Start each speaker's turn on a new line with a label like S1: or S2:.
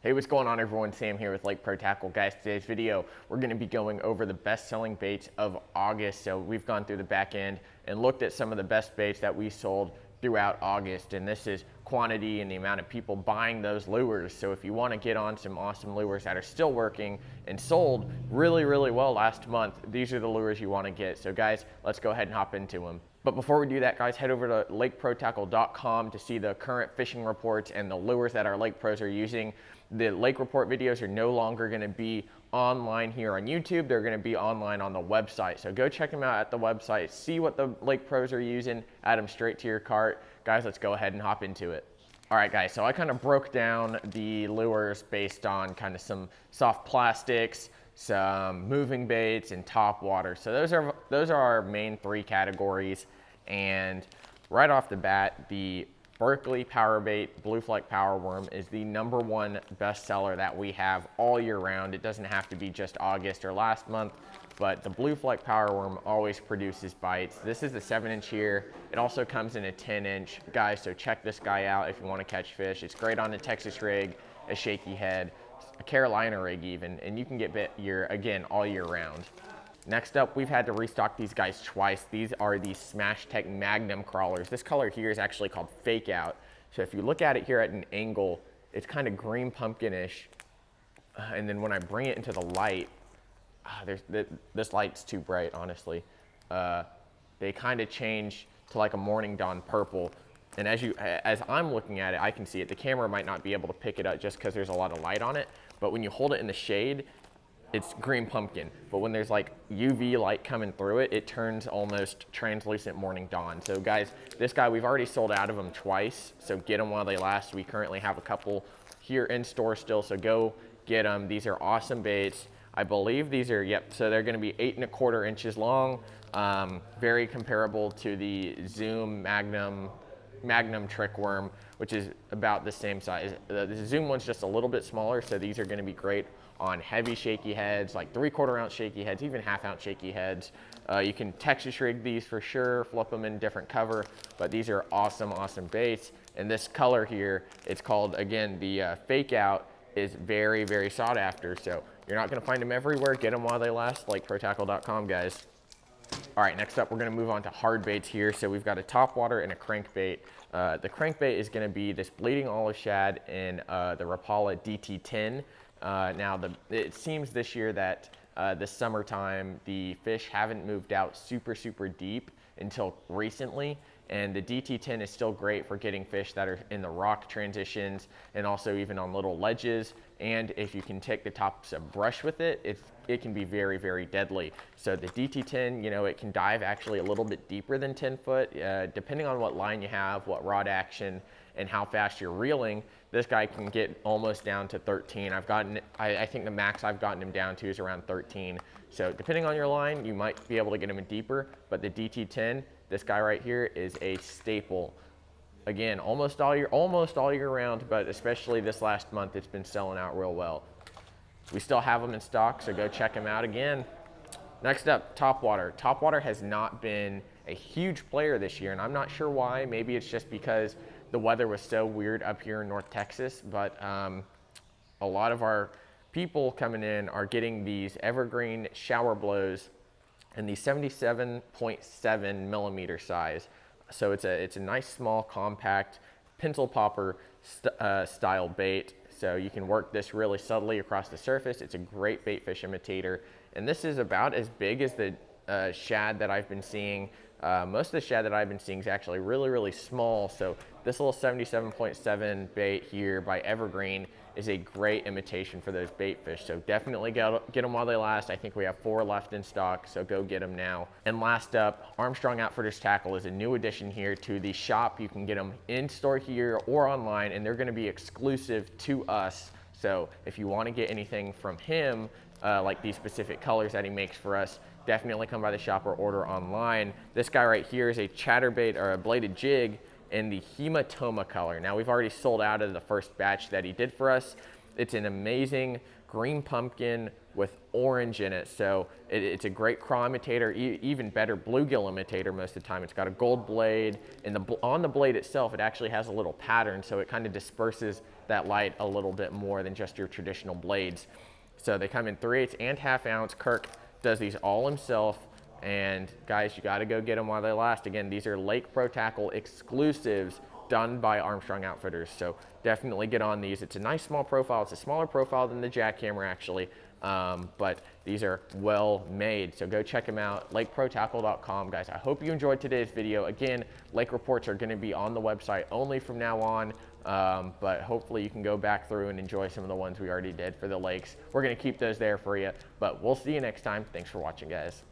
S1: Hey, what's going on everyone? Sam here with Lake Pro Tackle. Guys, today's video, we're gonna be going over the best-selling baits of August. So we've gone through the back end and looked at some of the best baits that we sold throughout August. And this is quantity and the amount of people buying those lures. So if you wanna get on some awesome lures that are still working and sold really, really well last month, these are the lures you wanna get. So guys, let's go ahead and hop into them. But before we do that, guys, head over to lakeprotackle.com to see the current fishing reports and the lures that our lake pros are using. The lake report videos are no longer going to be online here on YouTube. They're going to be online on the website. So go check them out at the website, see what the lake pros are using, add them straight to your cart. Guys, let's go ahead and hop into it. All right, guys, so I kind of broke down the lures based on kind of some soft plastics, some moving baits, and top water. So those are our main three categories. And right off the bat, the Berkley Power Bait Blue Flake Power Worm is the #1 bestseller that we have all year round. It doesn't have to be just August or last month, but the Blue Flake Power Worm always produces bites. This is the 7-inch here. It also comes in a 10-inch. Guys, so check this guy out if you want to catch fish. It's great on a Texas rig, a shaky head, a Carolina rig even, and you can get bit again all year round. Next up, we've had to restock these guys twice. These are the Smash Tech Magnum crawlers. This color here is actually called Fake Out. So if you look at it here at an angle, it's kind of green pumpkinish. And then when I bring it into the light, this light's too bright, honestly. They kind of change to like a morning dawn purple. And as I'm looking at it, I can see it. The camera might not be able to pick it up just because there's a lot of light on it. But when you hold it in the shade, it's green pumpkin, but when there's like UV light coming through it, it turns almost translucent morning dawn. So guys, this guy, we've already sold out of them twice, so get them while they last. We currently have a couple here in store still, so go get them. These are awesome baits. I believe these are, so they're gonna be 8 1/4 inches long, very comparable to the Zoom Magnum trick worm, which is about the same size. The Zoom one's just a little bit smaller, so these are gonna be great on heavy shaky heads, like 3/4 ounce shaky heads, even 1/2 ounce shaky heads. You can Texas rig these for sure, flip them in different cover, but these are awesome, awesome baits. And this color here, it's called, again, the Fake Out, is very, very sought after. So you're not gonna find them everywhere. Get them while they last, like protackle.com, guys. All right, next up, we're gonna move on to hard baits here. So we've got a topwater and a crankbait. The crankbait is gonna be this bleeding olive shad in the Rapala DT10. Now, it seems this year that this summertime, the fish haven't moved out super, super deep until recently. And the DT10 is still great for getting fish that are in the rock transitions and also even on little ledges. And if you can take the tops of brush with it, it can be very, very deadly. So the DT10, you know, it can dive actually a little bit deeper than 10 foot, depending on what line you have, what rod action, and how fast you're reeling. This guy can get almost down to 13. I think the max I've gotten him down to is around 13. So depending on your line, you might be able to get him deeper, but the DT10, this guy right here, is a staple. Again, almost all year round, but especially this last month, it's been selling out real well. We still have them in stock, so go check them out again. Next up, topwater. Topwater has not been a huge player this year, and I'm not sure why. Maybe it's just because the weather was so weird up here in North Texas, but a lot of our people coming in are getting these Evergreen shower blows in the 77.7 millimeter size. So it's a nice, small, compact pencil popper style bait. So you can work this really subtly across the surface. It's a great bait fish imitator. And this is about as big as the shad that I've been seeing. Most of the shad that I've been seeing is actually really, really small. So this little 77.7 bait here by Evergreen is a great imitation for those bait fish. So definitely get them while they last. I think we have 4 left in stock, so go get them now. And last up, Armstrong Outfitters Tackle is a new addition here to the shop. You can get them in store here or online, and they're gonna be exclusive to us. So if you wanna get anything from him, like these specific colors that he makes for us, definitely come by the shop or order online. This guy right here is a chatterbait or a bladed jig in the hematoma color. Now, we've already sold out of the first batch that he did for us. It's an amazing green pumpkin with orange in it. So it's a great craw imitator, even better bluegill imitator most of the time. It's got a gold blade, and on the blade itself, it actually has a little pattern, so it kind of disperses that light a little bit more than just your traditional blades. So they come in 3/8 and 1/2 ounce. Kirk does these all himself. And guys, you got to go get them while they last. Again, these are Lake Pro Tackle exclusives done by Armstrong Outfitters. So definitely get on these. It's a nice small profile. It's a smaller profile than the jackhammer actually, but these are well made. So go check them out, lakeprotackle.com. Guys, I hope you enjoyed today's video. Again, lake reports are going to be on the website only from now on, but hopefully you can go back through and enjoy some of the ones we already did for the lakes. We're going to keep those there for you, but we'll see you next time. Thanks for watching, guys.